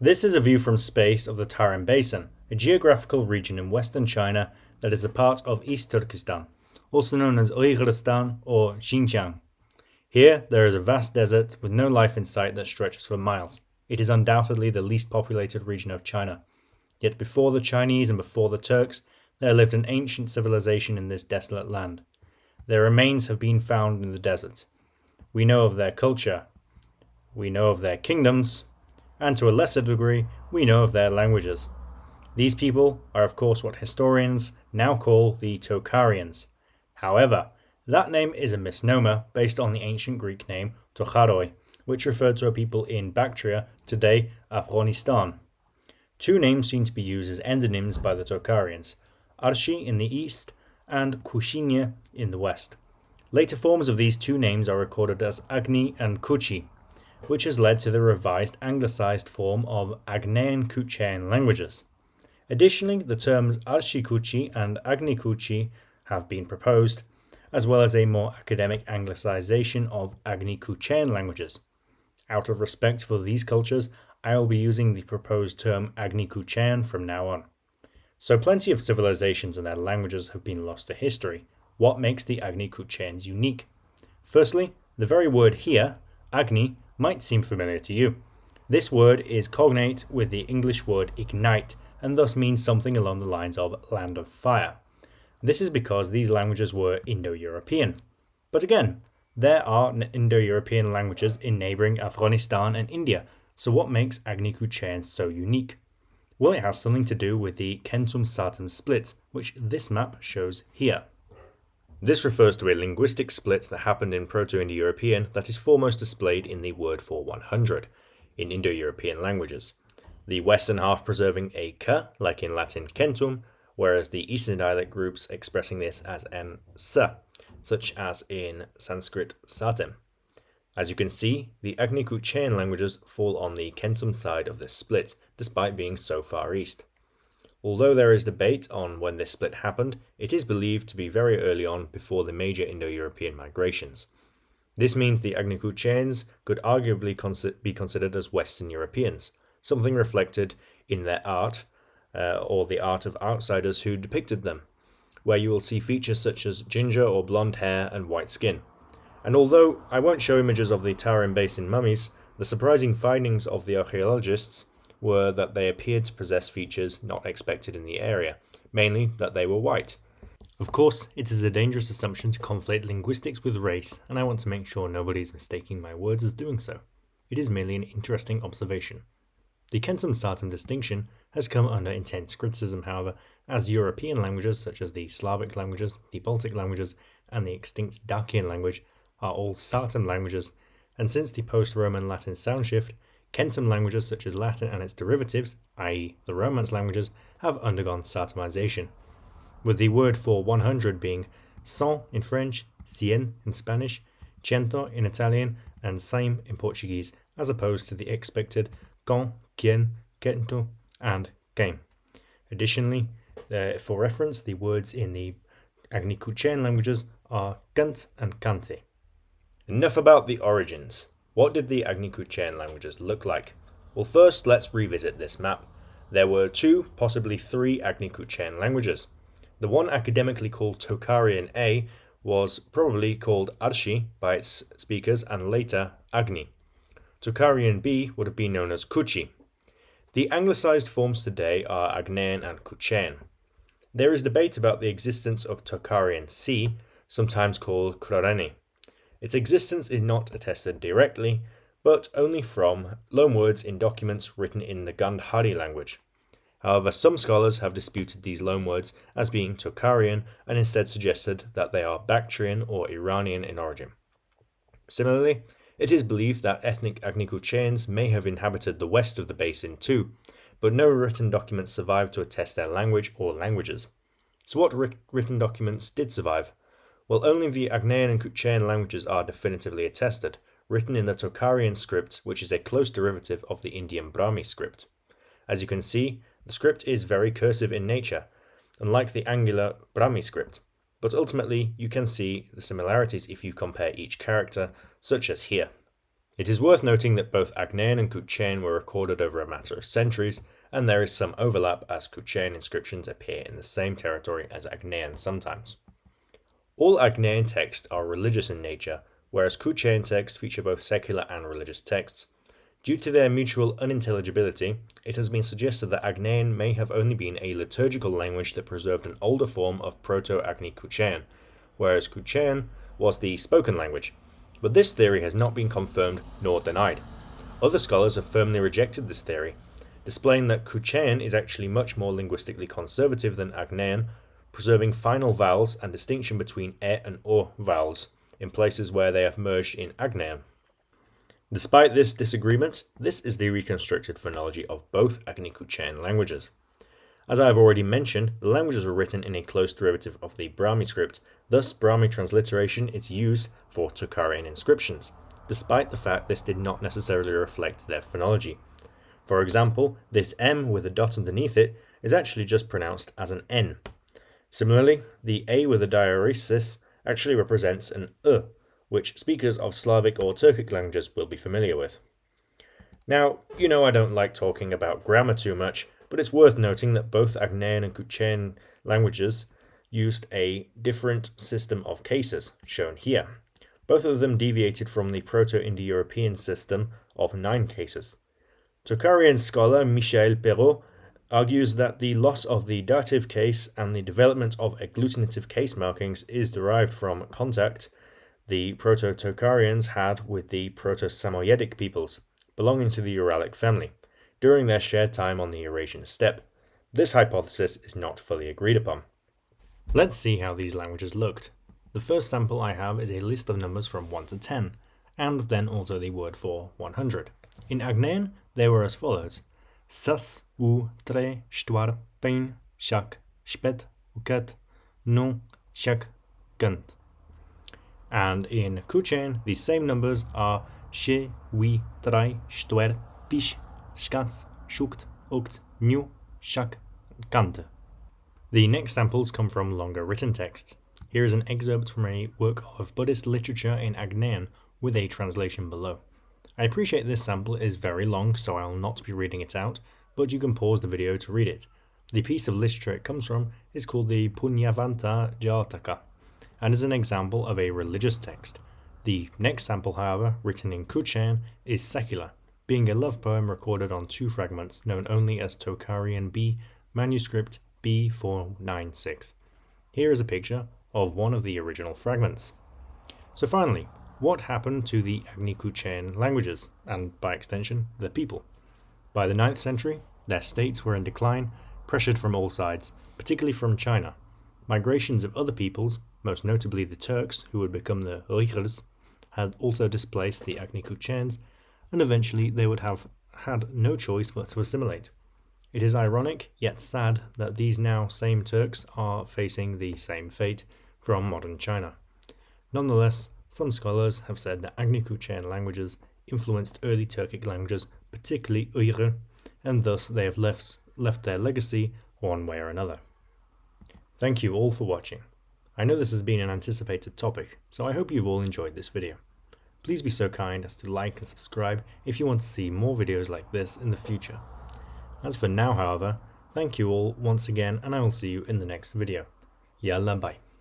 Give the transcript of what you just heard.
This is a view from space of the Tarim Basin, a geographical region in western China that is a part of East Turkestan, also known as Uyghurstan or Xinjiang. Here, there is a vast desert with no life in sight that stretches for miles. It is undoubtedly the least populated region of China. Yet before the Chinese and before the Turks, there lived an ancient civilization in this desolate land. Their remains have been found in the desert. We know of their culture, we know of their kingdoms, and to a lesser degree, we know of their languages. These people are of course what historians now call the Tocharians. However, that name is a misnomer based on the ancient Greek name Tocharoi, which referred to a people in Bactria, today Afghanistan. Two names seem to be used as endonyms by the Tocharians, Arsi in the east and Kuchean in the west. Later forms of these two names are recorded as agni and kuci, which has led to the revised anglicized form of agni-kuchean languages. Additionally, the terms arsi-kuci and agni-kuchi have been proposed, as well as a more academic anglicization of agni-kuchean languages. Out of respect for these cultures, I will be using the proposed term agni-kuchean from now on. So plenty of civilizations and their languages have been lost to history. What makes the agni-kucheans unique? Firstly, the very word here, agni, might seem familiar to you. This word is cognate with the English word ignite and thus means something along the lines of land of fire. This is because these languages were Indo-European. But again, there are Indo-European languages in neighboring Afghanistan and India, so what makes agni-kucheans so unique? Well, it has something to do with the Centum-Satem split, which this map shows here. This refers to a linguistic split that happened in Proto-Indo-European that is foremost displayed in the word for 100 in Indo-European languages. The western half preserving a k, like in Latin centum, whereas the eastern dialect groups expressing this as an s, such as in Sanskrit Satem. As you can see, the agni-kuchean languages fall on the centum side of this split, despite being so far east. Although there is debate on when this split happened, it is believed to be very early on before the major Indo-European migrations. This means the agni-kucheans could arguably be considered as Western Europeans, something reflected in their art, or the art of outsiders who depicted them, where you will see features such as ginger or blonde hair and white skin. And although I won't show images of the Tarim Basin mummies, the surprising findings of the archaeologists were that they appeared to possess features not expected in the area, mainly that they were white. Of course, it is a dangerous assumption to conflate linguistics with race, and I want to make sure nobody is mistaking my words as doing so. It is merely an interesting observation. The Centum-Satem distinction has come under intense criticism, however, as European languages such as the Slavic languages, the Baltic languages, and the extinct Dacian language are all Satem languages, and since the post-Roman Latin soundshift, Centum languages such as Latin and its derivatives, i.e. the Romance languages, have undergone Satemization, with the word for 100 being cent in French, cien in Spanish, cento in Italian, and cem in Portuguese, as opposed to the expected con, quien, quento, and quem. Additionally, for reference, the words in the agni-kuchean languages are kant and kante. Enough about the origins. What did the agni-kuchean languages look like? Well, first let's revisit this map. There were two, possibly three agni-kuchean languages. The one academically called Tocharian A was probably called Arsi by its speakers and later Agni. Tocharian B would have been known as Kuchi. The anglicized forms today are Agnean and Kuchean. There is debate about the existence of Tocharian C, sometimes called Kurareni. Its existence is not attested directly, but only from loanwords in documents written in the Gandhari language. However, some scholars have disputed these loanwords as being Tocharian and instead suggested that they are Bactrian or Iranian in origin. Similarly, it is believed that ethnic agni-kucheans may have inhabited the west of the basin too, but no written documents survived to attest their language or languages. So what written documents did survive? Well, only the Agnean and Kuchean languages are definitively attested, written in the Tocharian script, which is a close derivative of the Indian Brahmi script. As you can see, the script is very cursive in nature, unlike the angular Brahmi script, but ultimately you can see the similarities if you compare each character, such as here. It is worth noting that both Agnian and Kuchean were recorded over a matter of centuries, and there is some overlap as Kuchean inscriptions appear in the same territory as Agnian sometimes. All Agnian texts are religious in nature, whereas Kuchean texts feature both secular and religious texts. Due to their mutual unintelligibility, it has been suggested that Agnian may have only been a liturgical language that preserved an older form of Proto-Agni-Kuchean, whereas Kuchean was the spoken language. But this theory has not been confirmed nor denied. Other scholars have firmly rejected this theory, displaying that Kuchean is actually much more linguistically conservative than Agnian, preserving final vowels and distinction between e and o vowels in places where they have merged in Agnian. Despite this disagreement, this is the reconstructed phonology of both agni-kuchean languages. As I have already mentioned, the languages were written in a close derivative of the Brahmi script, thus Brahmi transliteration is used for Tocharian inscriptions, despite the fact this did not necessarily reflect their phonology. For example, this M with a dot underneath it is actually just pronounced as an N. Similarly, the A with a diaeresis actually represents an which speakers of Slavic or Turkic languages will be familiar with. Now, you know I don't like talking about grammar too much, but it's worth noting that both Agnian and Kuchean languages used a different system of cases, shown here. Both of them deviated from the Proto-Indo-European system of 9 cases. Tocharian scholar Michel Perrault argues that the loss of the dative case and the development of agglutinative case markings is derived from contact the Proto-Tocharians had with the Proto-Samoyedic peoples, belonging to the Uralic family, during their shared time on the Eurasian steppe. This hypothesis is not fully agreed upon. Let's see how these languages looked. The first sample I have is a list of numbers from 1 to 10, and then also the word for 100. In Agnian, they were as follows: sas, u, tre, štvar, pein, šak, špet, uket, nu, šak, kant. And in Kuchean, these same numbers are she, wi, trai, štver, piš, škas, šukt, ukt, nu, šak, kant. The next samples come from longer written texts. Here is an excerpt from a work of Buddhist literature in Agnian with a translation below. I appreciate this sample is very long, so I'll not be reading it out, but you can pause the video to read it. The piece of literature it comes from is called the Punyavanta Jataka, and is an example of a religious text. The next sample, however, written in Kuchean, is secular, being a love poem recorded on 2 fragments known only as Tocharian B, manuscript B496. Here is a picture of one of the original fragments. So finally, what happened to the agni-kuchean languages, and by extension, the people? By the 9th century, their states were in decline, pressured from all sides, particularly from China. Migrations of other peoples, most notably the Turks, who would become the Uyghurs, had also displaced the agni-kucheans, and eventually they would have had no choice but to assimilate. It is ironic, yet sad, that these now same Turks are facing the same fate from modern China. Nonetheless, some scholars have said that agni-kuchean languages influenced early Turkic languages, particularly Uyghur, and thus they have left their legacy one way or another. Thank you all for watching. I know this has been an anticipated topic, so I hope you've all enjoyed this video. Please be so kind as to like and subscribe if you want to see more videos like this in the future. As for now, however, thank you all once again, and I will see you in the next video. Yalla bye.